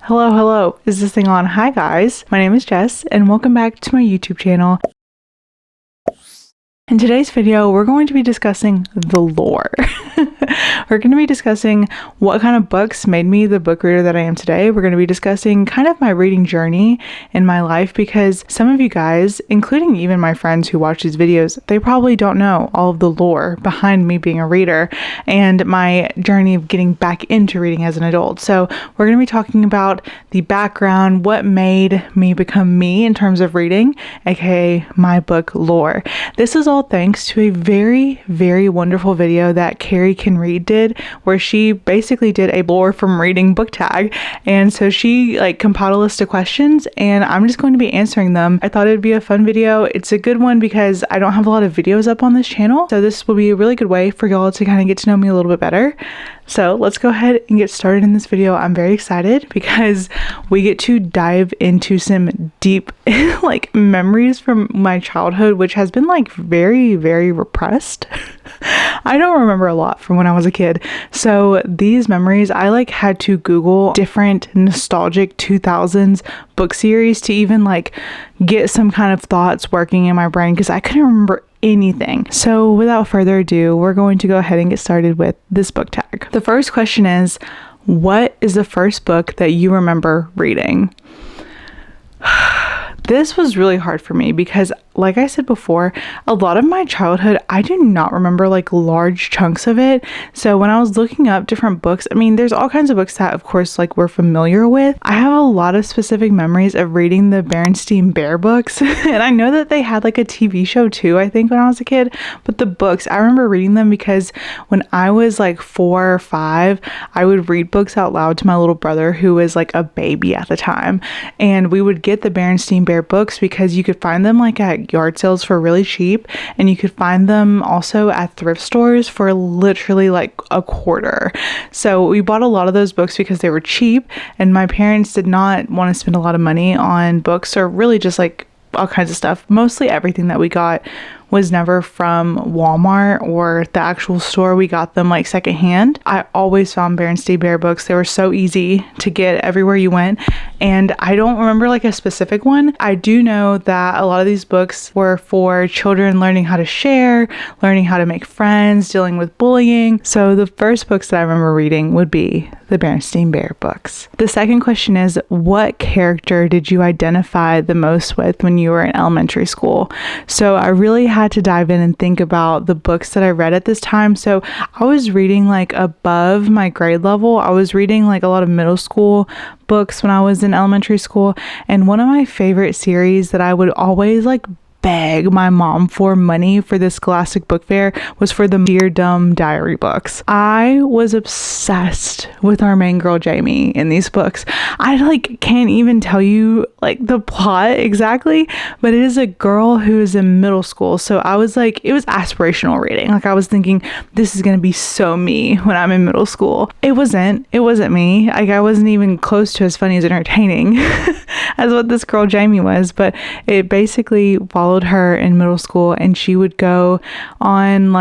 Hello, hello. Is this thing on? Hi guys, my name is Jess and welcome back to my YouTube channel. In today's video, we're going to be discussing the lore. We're going to be discussing what kind of books made me the book reader that I am today. We're going to be discussing kind of my reading journey in my life because some of you guys, including even my friends who watch these videos, they probably don't know all of the lore behind me being a reader and my journey of getting back into reading as an adult. So we're going to be talking about the background, what made me become me in terms of reading, aka my book lore. This is all thanks to a very, very wonderful video that Carrie Can Read did, where she basically did a lore from reading book tag. And so she compiled a list of questions and I'm just going to be answering them. I thought it'd be a fun video. It's a good one because I don't have a lot of videos up on this channel. So this will be a really good way for y'all to kind of get to know me a little bit better. So let's go ahead and get started in this video. I'm very excited because we get to dive into some deep memories from my childhood, which has been very, very repressed. I don't remember a lot from when I was a kid. So these memories, I had to Google different nostalgic 2000s book series to even get some kind of thoughts working in my brain because I couldn't remember anything. So without further ado, we're going to go ahead and get started with this book tag. The first question is, what is the first book that you remember reading? This was really hard for me because, like I said before, a lot of my childhood, I do not remember large chunks of it. So when I was looking up different books, there's all kinds of books that, of course, we're familiar with. I have a lot of specific memories of reading the Berenstain Bear books. And I know that they had a TV show too, I think, when I was a kid. But the books, I remember reading them because when I was 4 or 5, I would read books out loud to my little brother who was a baby at the time. And we would get the Berenstain Bear books because you could find them at yard sales for really cheap, and you could find them also at thrift stores for literally a quarter. So we bought a lot of those books because they were cheap, and my parents did not want to spend a lot of money on books or really just all kinds of stuff. Mostly everything that we got was never from Walmart or the actual store. We got them secondhand. I always found Berenstain Bear books. They were so easy to get everywhere you went. And I don't remember a specific one. I do know that a lot of these books were for children learning how to share, learning how to make friends, dealing with bullying. So the first books that I remember reading would be the Berenstain Bear books. The second question is, what character did you identify the most with when you were in elementary school? So I really had to dive in and think about the books that I read at this time. So I was reading above my grade level. I was reading a lot of middle school books when I was in elementary school. And one of my favorite series that I would always beg my mom for money for the Scholastic Book Fair was for the Dear Dumb Diary books. I was obsessed with our main girl Jamie in these books. I can't even tell you the plot exactly, but it is a girl who is in middle school. So I was it was aspirational reading. I was thinking this is going to be so me when I'm in middle school. It wasn't me. I wasn't even close to as funny as entertaining as what this girl Jamie was, but it basically followed her in middle school, and she would go on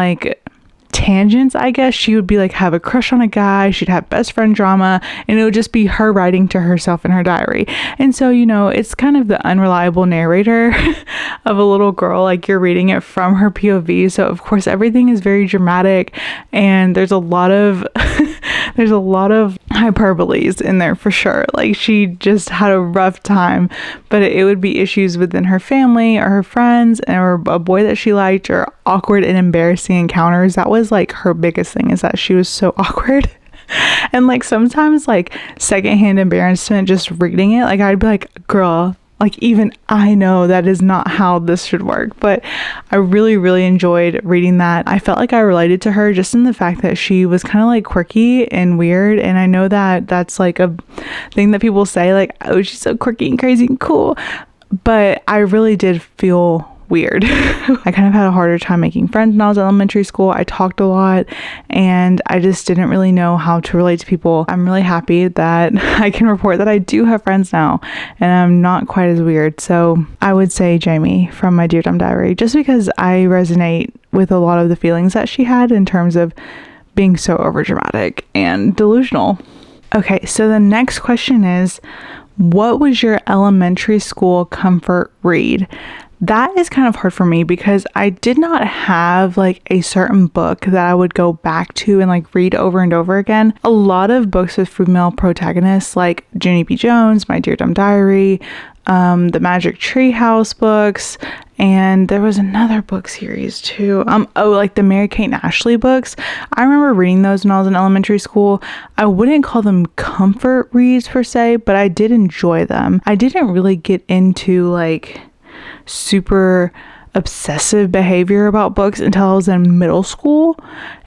tangents, I guess. She would be have a crush on a guy, she'd have best friend drama, and it would just be her writing to herself in her diary. And so, it's kind of the unreliable narrator of a little girl, you're reading it from her POV. So of course everything is very dramatic, and there's a lot of hyperboles in there for sure. She just had a rough time, but it would be issues within her family or her friends or a boy that she liked, or awkward and embarrassing encounters. That was her biggest thing, is that she was so awkward. And sometimes secondhand embarrassment just reading it, I'd be girl, even I know that is not how this should work. But I really, really enjoyed reading that. I felt I related to her just in the fact that she was kind of quirky and weird. And I know that that's a thing that people say, oh, she's so quirky and crazy and cool. But I really did feel weird. I kind of had a harder time making friends when I was in elementary school. I talked a lot and I just didn't really know how to relate to people. I'm really happy that I can report that I do have friends now and I'm not quite as weird. So I would say Jamie from my Dear Dumb Diary, just because I resonate with a lot of the feelings that she had in terms of being so overdramatic and delusional. Okay, so the next question is, what was your elementary school comfort read? That is kind of hard for me because I did not have like a certain book that I would go back to and like read over and over again. A lot of books with female protagonists like Junie B. Jones, My Dear Dumb Diary, the Magic Tree House books, and there was another book series too. Like the Mary-Kate and Ashley books. I remember reading those when I was in elementary school. I wouldn't call them comfort reads per se, but I did enjoy them. I didn't really get into like super obsessive behavior about books until I was in middle school,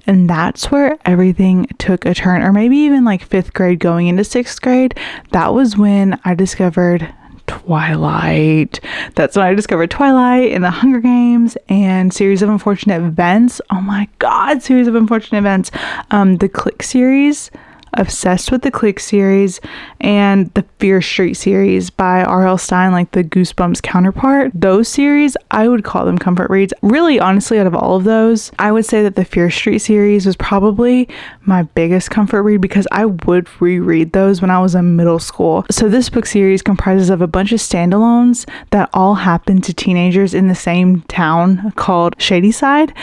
and that's where everything took a turn. Or maybe even like 5th grade going into 6th grade. That was when I discovered Twilight. That's when I discovered Twilight and the Hunger Games and Series of Unfortunate Events. Oh my god, Series of Unfortunate Events. The Click series. Obsessed with the Click series and the Fear Street series by R.L. Stine, like the Goosebumps counterpart. Those series, I would call them comfort reads. Really, honestly, out of all of those, I would say that the Fear Street series was probably my biggest comfort read because I would reread those when I was in middle school. So this book series comprises of a bunch of standalones that all happen to teenagers in the same town called Shadyside.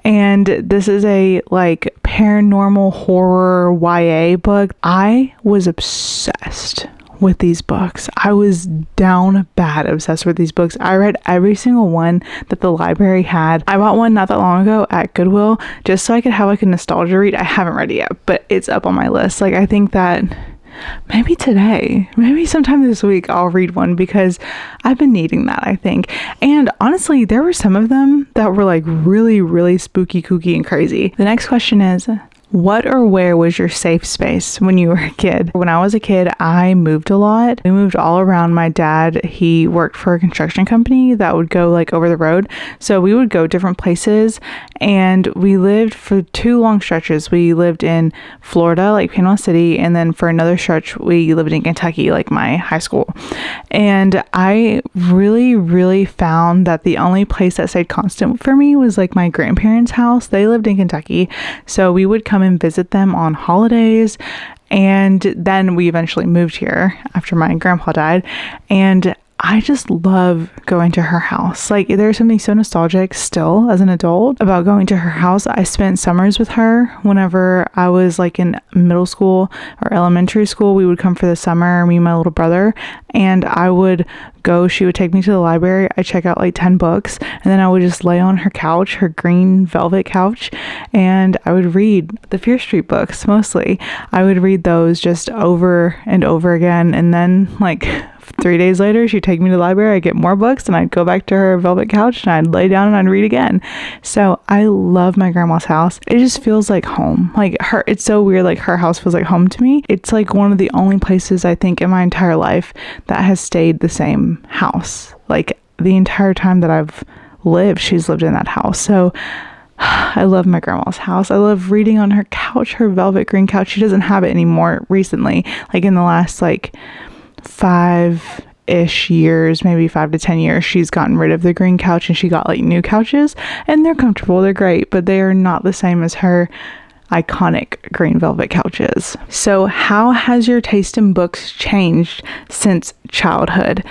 And this is a like paranormal horror YA book. I was obsessed with these books. I was down bad obsessed with these books. I read every single one that the library had. I bought one not that long ago at Goodwill just so I could have like a nostalgia read. I haven't read it yet, but it's up on my list. Like I think that maybe today, maybe sometime this week, I'll read one because I've been needing that, I think. And honestly, there were some of them that were like really, really spooky, kooky, and crazy. The next question is, what or where was your safe space when you were a kid? When I was a kid, I moved a lot. We moved all around. My dad, he worked for a construction company that would go like over the road. So we would go different places, and we lived for 2 long stretches. We lived in Florida, like Panama City, and then for another stretch, we lived in Kentucky, like my high school. And I really, really found that the only place that stayed constant for me was like my grandparents' house. They lived in Kentucky. So we would come and visit them on holidays, and then we eventually moved here after my grandpa died, and I just love going to her house. Like there's something so nostalgic still as an adult about going to her house. I spent summers with her whenever I was like in middle school or elementary school. We would come for the summer, me and my little brother, and I would go. She would take me to the library. I'd check out like 10 books, and then I would just lay on her couch, her green velvet couch, and I would read the Fear Street books mostly. I would read those just over and over again, and then like 3 days later, she'd take me to the library, I'd get more books, and I'd go back to her velvet couch, and I'd lay down and I'd read again. So I love my grandma's house. It just feels like home. Like her, it's so weird, like her house feels like home to me. It's like one of the only places I think in my entire life that has stayed the same house. Like the entire time that I've lived, she's lived in that house. So I love my grandma's house. I love reading on her couch, her velvet green couch. She doesn't have it anymore recently, like in the last like 5-ish years, maybe 5 to 10 years, she's gotten rid of the green couch and she got like new couches, and they're comfortable, they're great, but they are not the same as her iconic green velvet couches. So how has your taste in books changed since childhood?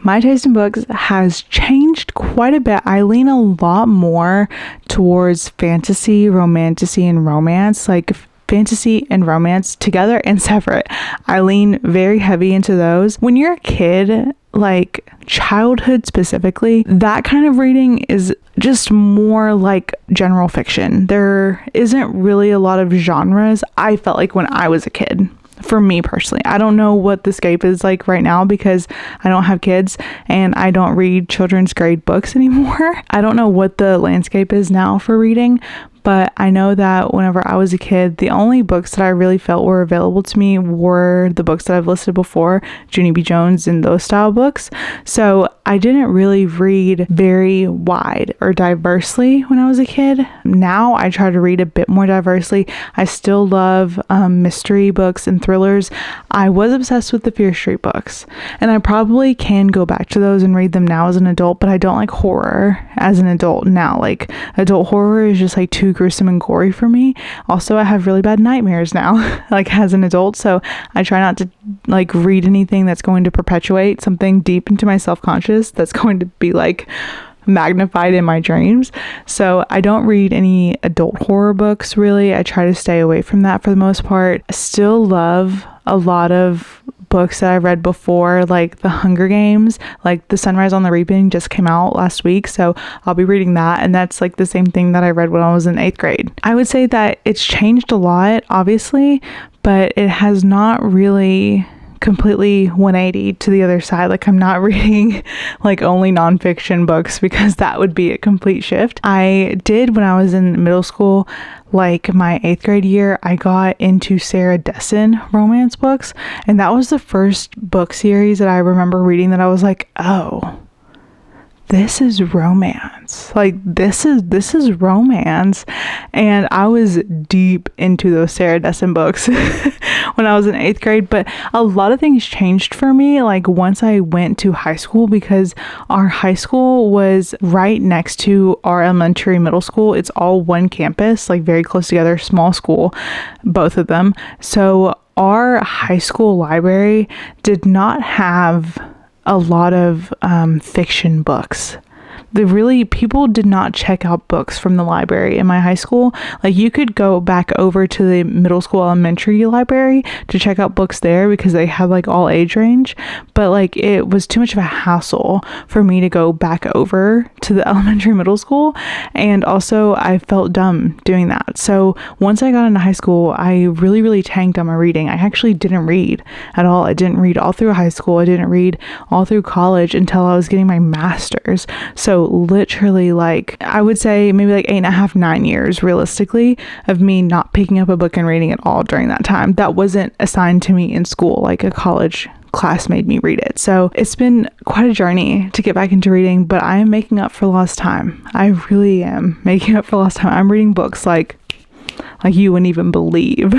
My taste in books has changed quite a bit. I lean a lot more towards fantasy, romantasy, and romance, like fantasy and romance together and separate. I lean very heavy into those. When you're a kid, like childhood specifically, that kind of reading is just more like general fiction. There isn't really a lot of genres, I felt like, when I was a kid. For me personally, I don't know what the scape is like right now because I don't have kids and I don't read children's grade books anymore. I don't know what the landscape is now for reading, but I know that whenever I was a kid, the only books that I really felt were available to me were the books that I've listed before, Junie B. Jones and those style books. So I didn't really read very wide or diversely when I was a kid. Now I try to read a bit more diversely. I still love mystery books and thrillers. I was obsessed with the Fear Street books, and I probably can go back to those and read them now as an adult, but I don't like horror as an adult now. Like adult horror is just like too too gruesome and gory for me. Also, I have really bad nightmares now, like as an adult. So I try not to like read anything that's going to perpetuate something deep into my self-conscious that's going to be like magnified in my dreams. So I don't read any adult horror books really. I try to stay away from that for the most part. I still love a lot of books that I read before, like The Hunger Games, like The Sunrise on the Reaping just came out last week, so I'll be reading that, and that's like the same thing that I read when I was in 8th grade. I would say that it's changed a lot, obviously, but it has not really completely 180 to the other side. Like, I'm not reading like only nonfiction books, because that would be a complete shift. I did when I was in middle school, like my 8th grade year, I got into Sarah Dessen romance books, and that was the first book series that I remember reading that I was like, oh, this is romance. Like this is romance. And I was deep into those Sarah Dessen books when I was in 8th grade. But a lot of things changed for me like once I went to high school, because our high school was right next to our elementary middle school. It's all one campus, like very close together, small school, both of them. So our high school library did not have a lot of fiction books. People did not check out books from the library in my high school. Like, you could go back over to the middle school elementary library to check out books there, because they had like all age range, but like it was too much of a hassle for me to go back over to the elementary middle school, and also I felt dumb doing that. So once I got into high school, I really tanked on my reading. I actually didn't read at all. I didn't read all through high school. I didn't read all through college until I was getting my master's. So literally, like, I would say maybe like 8.5, 9 years realistically of me not picking up a book and reading at all during that time. That wasn't assigned to me in school, like a college class made me read it. So it's been quite a journey to get back into reading, but I am making up for lost time. I really am making up for lost time. I'm reading books like you wouldn't even believe.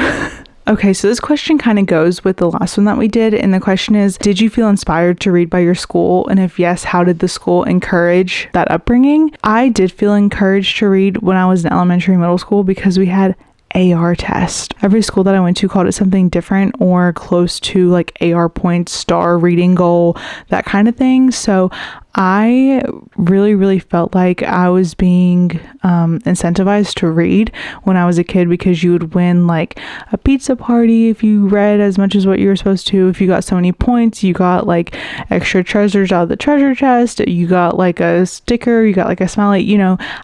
Okay, so this question kind of goes with the last one that we did, and the question is, did you feel inspired to read by your school? And if yes, how did the school encourage that upbringing? I did feel encouraged to read when I was in elementary and middle school, because we had AR test. Every school that I went to called it something different or close to like AR points, star reading goal, that kind of thing. So I really felt like I was being incentivized to read when I was a kid, because you would win like a pizza party if you read as much as what you were supposed to. If you got so many points, you got like extra treasures out of the treasure chest. You got like a sticker, you got like a smiley,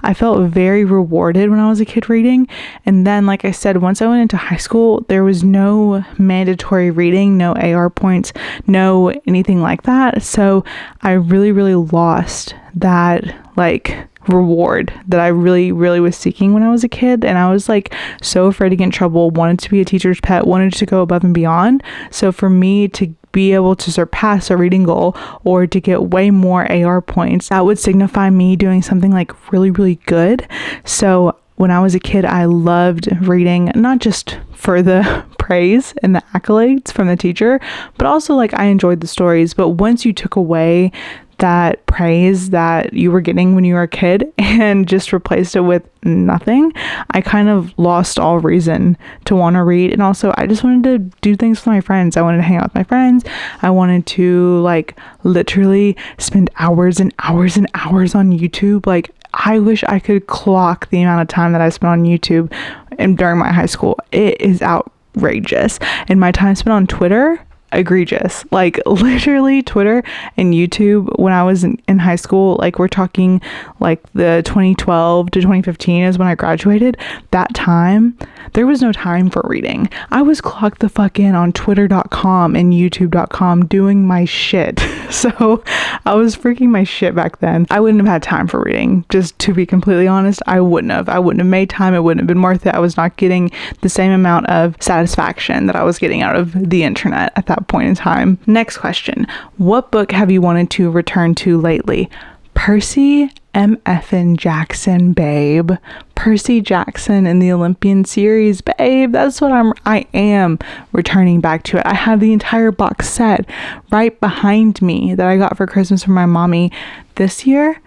I felt very rewarded when I was a kid reading. And then, like I said, once I went into high school, there was no mandatory reading, no AR points, no anything like that. So I really lost that like reward that I really was seeking when I was a kid. And I was like so afraid to get in trouble, wanted to be a teacher's pet, wanted to go above and beyond. So for me to be able to surpass a reading goal or to get way more AR points, that would signify me doing something like really good. So when I was a kid, I loved reading, not just for the praise and the accolades from the teacher, but also like I enjoyed the stories. But once you took away that praise that you were getting when you were a kid and just replaced it with nothing, I kind of lost all reason to want to read. And also, I just wanted to do things with my friends. I wanted to hang out with my friends. I wanted to like literally spend hours and hours and hours on YouTube. Like, I wish I could clock the amount of time that I spent on YouTube and during my high school. It is outrageous. And my time spent on Twitter, egregious. Like, literally Twitter and YouTube when I was in high school, like we're talking like the 2012 to 2015 is when I graduated. That time, there was no time for reading. I was clocked the fuck in on twitter.com and youtube.com doing my shit. So I was freaking my shit back then. I wouldn't have had time for reading. Just to be completely honest, I wouldn't have made time. It wouldn't have been worth it. I was not getting the same amount of satisfaction that I was getting out of the internet at that point in time. Next question. What book have you wanted to return to lately? Percy M.F.N. Jackson, babe. Percy Jackson in the Olympian series, babe. That's what I am returning back to it. I have the entire box set right behind me that I got for Christmas from my mommy this year.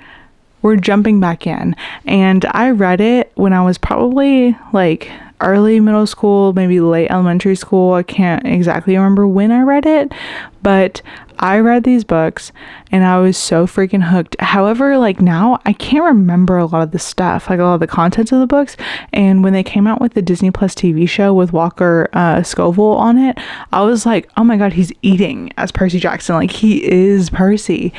we're jumping back in. And I read it when I was probably like early middle school, maybe late elementary school. I can't exactly remember when I read it, but I read these books and I was so freaking hooked. However, like now I can't remember a lot of the stuff, like a lot of the contents of the books. And when they came out with the Disney Plus TV show with Walker Scoville on it, I was like, oh my God, he's eating as Percy Jackson. Like he is Percy.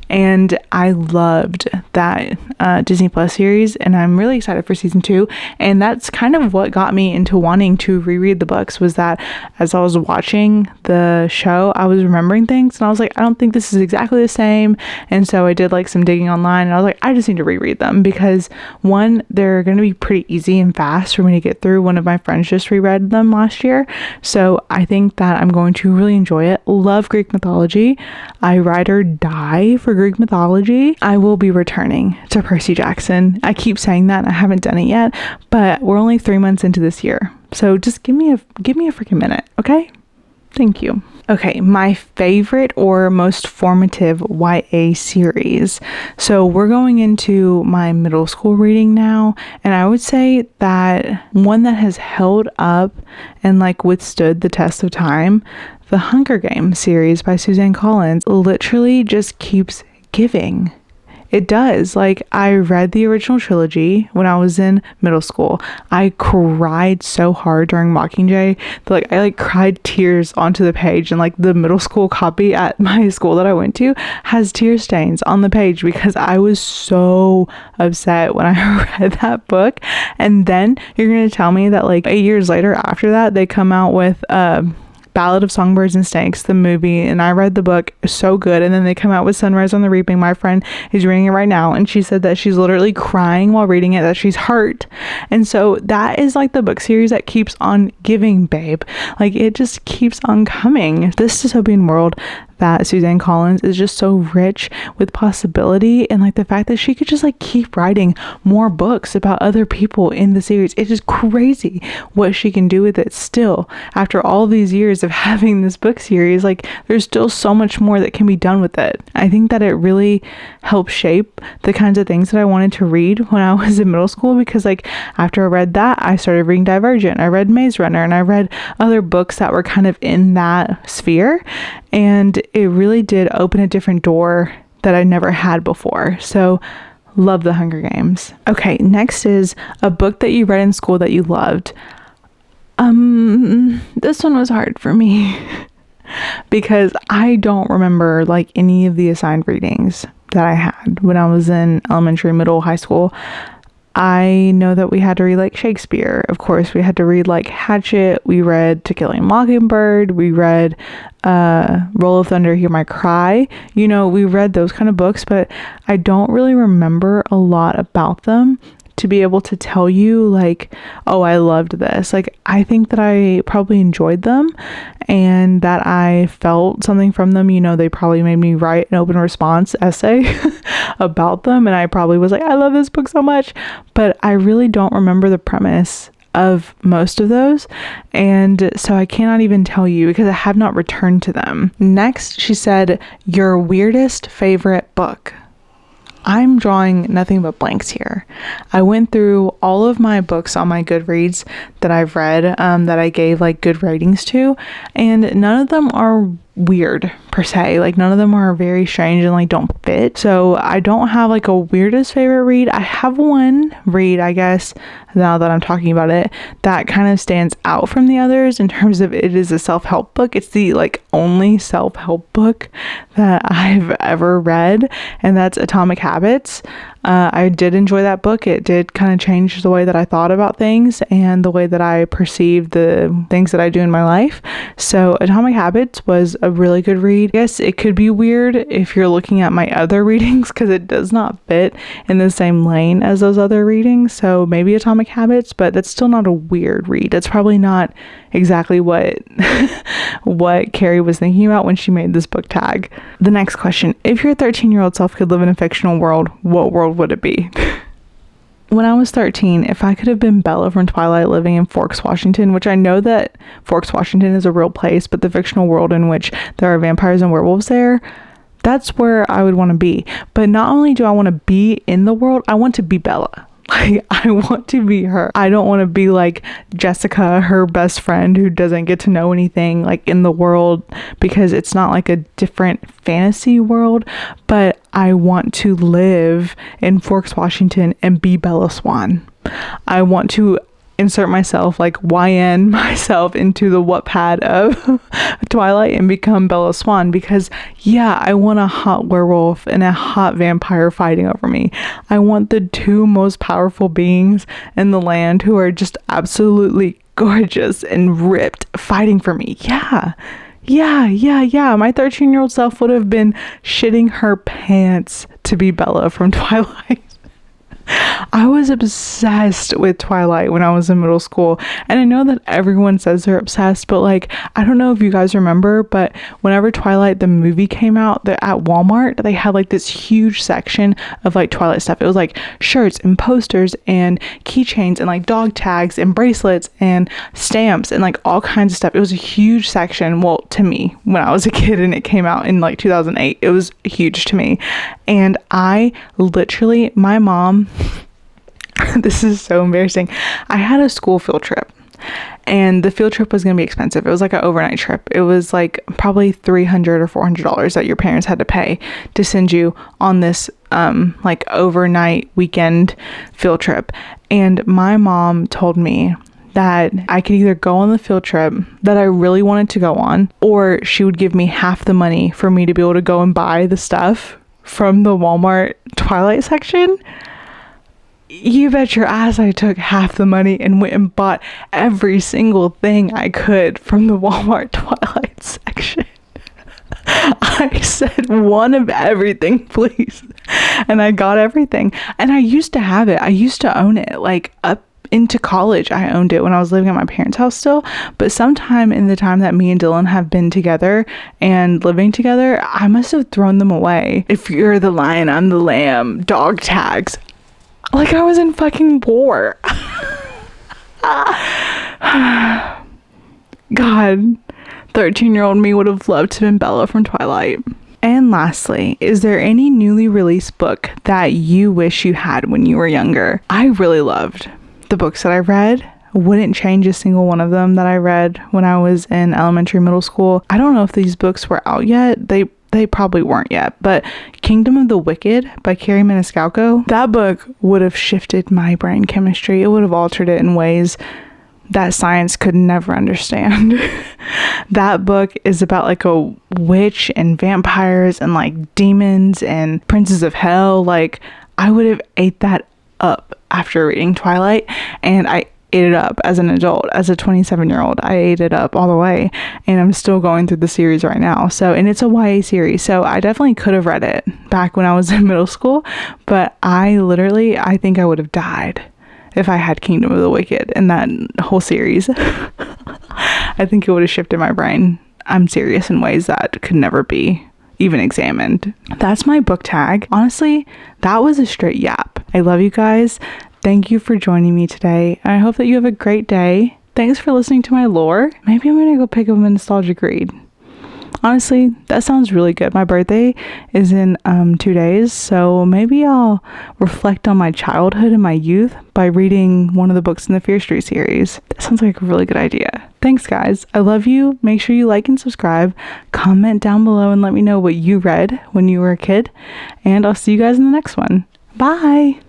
And I loved that Disney Plus series, and I'm really excited for season 2. And that's kind of what got me into wanting to reread the books, was that as I was watching the show, I was remembering things and I was like, I don't think this is exactly the same. And so I did like some digging online and I was like, I just need to reread them because one, they're going to be pretty easy and fast for me to get through. One of my friends just reread them last year. So I think that I'm going to really enjoy it. Love Greek mythology. I ride or die for Greek mythology. I will be returning to Percy Jackson. I keep saying that and I haven't done it yet, but we're only 3 months into this year. So just give me a freaking minute, okay? Thank you. Okay, my favorite or most formative YA series. So we're going into my middle school reading now, and I would say that one that has held up and like withstood the test of time, the Hunger Games series by Suzanne Collins, literally just keeps giving. It does. Like, I read the original trilogy when I was in middle school. I cried so hard during Mockingjay that, like, I cried tears onto the page, and like the middle school copy at my school that I went to has tear stains on the page because I was so upset when I read that book. And then you're gonna tell me that like 8 years later after that they come out with Ballad of Songbirds and Snakes, the movie, and I read the book, so good. And then they come out with Sunrise on the Reaping. My friend is reading it right now, and she said that she's literally crying while reading it, that she's hurt. And so that is like the book series that keeps on giving, babe. Like, it just keeps on coming. This dystopian world that Suzanne Collins is just so rich with possibility, and like the fact that she could just like keep writing more books about other people in the series. It's just crazy what she can do with it still after all these years of having this book series. Like, there's still so much more that can be done with it. I think that it really helped shape the kinds of things that I wanted to read when I was in middle school, because like after I read that, I started reading Divergent, I read Maze Runner, and I read other books that were kind of in that sphere, and it really did open a different door that I never had before. So love the Hunger Games. Okay, next is a book that you read in school that you loved. This one was hard for me because I don't remember like any of the assigned readings that I had when I was in elementary, middle, high school. I know that we had to read like Shakespeare. Of course, we had to read like Hatchet. We read To Kill a Mockingbird. We read Roll of Thunder, Hear My Cry. You know, we read those kind of books, but I don't really remember a lot about them to be able to tell you like, oh, I loved this. Like, I think that I probably enjoyed them and that I felt something from them. You know, they probably made me write an open response essay about them, and I probably was like, I love this book so much, but I really don't remember the premise of most of those, and so I cannot even tell you because I have not returned to them. Next, she said, your weirdest favorite book. I'm drawing nothing but blanks here. I went through all of my books on my Goodreads that I've read, that I gave like good ratings to, and none of them are weird per se. Like, none of them are very strange and like don't fit. So I don't have like a weirdest favorite read. I have one read, I guess, now that I'm talking about it, that kind of stands out from the others in terms of it is a self-help book. It's the like only self-help book that I've ever read, and that's Atomic Habits. I did enjoy that book. It did kind of change the way that I thought about things and the way that I perceive the things that I do in my life. So Atomic Habits was a really good read. Yes, it could be weird if you're looking at my other readings because it does not fit in the same lane as those other readings. So maybe Atomic Habits, but that's still not a weird read. That's probably not exactly what what Carrie was thinking about when she made this book tag. The next question, if your 13-year-old self could live in a fictional world, what world would it be? When I was 13, if I could have been Bella from Twilight living in Forks, Washington, which I know that Forks, Washington is a real place, but the fictional world in which there are vampires and werewolves there, That's where I would want to be. But not only do I want to be in the world, I want to be Bella. Like, I want to be her. I don't want to be like Jessica, her best friend who doesn't get to know anything like in the world, because it's not like a different fantasy world. But I want to live in Forks, Washington and be Bella Swan. I want to insert myself, like YN myself into the Wattpad of Twilight and become Bella Swan, because yeah, I want a hot werewolf and a hot vampire fighting over me. I want the two most powerful beings in the land who are just absolutely gorgeous and ripped fighting for me. Yeah. My 13-year-old self would have been shitting her pants to be Bella from Twilight. I was obsessed with Twilight when I was in middle school, and I know that everyone says they're obsessed, but like, I don't know if you guys remember, but whenever Twilight the movie came out, at Walmart they had like this huge section of like Twilight stuff. It was like shirts and posters and keychains and like dog tags and bracelets and stamps and like all kinds of stuff. It was a huge section. Well, to me, when I was a kid and it came out in like 2008, it was huge to me. And I literally, my mom, this is so embarrassing, I had a school field trip, and the field trip was going to be expensive. It was like an overnight trip. It was like probably $300 or $400 that your parents had to pay to send you on this like overnight weekend field trip. And my mom told me that I could either go on the field trip that I really wanted to go on, or she would give me half the money for me to be able to go and buy the stuff from the Walmart Twilight section. You bet your ass I took half the money and went and bought every single thing I could from the Walmart Twilight section. I said, one of everything, please. And I got everything. And I used to have it. I used to own it. Like, up into college, I owned it when I was living at my parents' house still. But sometime in the time that me and Dylan have been together and living together, I must have thrown them away. If you're the lion, I'm the lamb, dog tags. Like I was in fucking war. God, 13-year-old me would have loved to have been Bella from Twilight. And lastly, is there any newly released book that you wish you had when you were younger? I really loved the books that I read. Wouldn't change a single one of them that I read when I was in elementary, middle school. I don't know if these books were out yet. They probably weren't yet, but Kingdom of the Wicked by Carrie Maniscalco, that book would have shifted my brain chemistry. It would have altered it in ways that science could never understand. That book is about like a witch and vampires and like demons and princes of hell. Like, I would have ate that up after reading Twilight, and I ate it up as an adult. As a 27-year-old, I ate it up all the way, and I'm still going through the series right now. So, and it's a YA series, so I definitely could have read it back when I was in middle school, but I think I would have died if I had Kingdom of the Wicked and that whole series. I think it would have shifted my brain. I'm serious, in ways that could never be even examined. That's my book tag. Honestly, that was a straight yap. I love you guys. Thank you for joining me today. I hope that you have a great day. Thanks for listening to my lore. Maybe I'm gonna go pick up a nostalgic read. Honestly, that sounds really good. My birthday is in 2 days, so maybe I'll reflect on my childhood and my youth by reading one of the books in the Fear Street series. That sounds like a really good idea. Thanks, guys. I love you. Make sure you like and subscribe. Comment down below and let me know what you read when you were a kid. And I'll see you guys in the next one. Bye!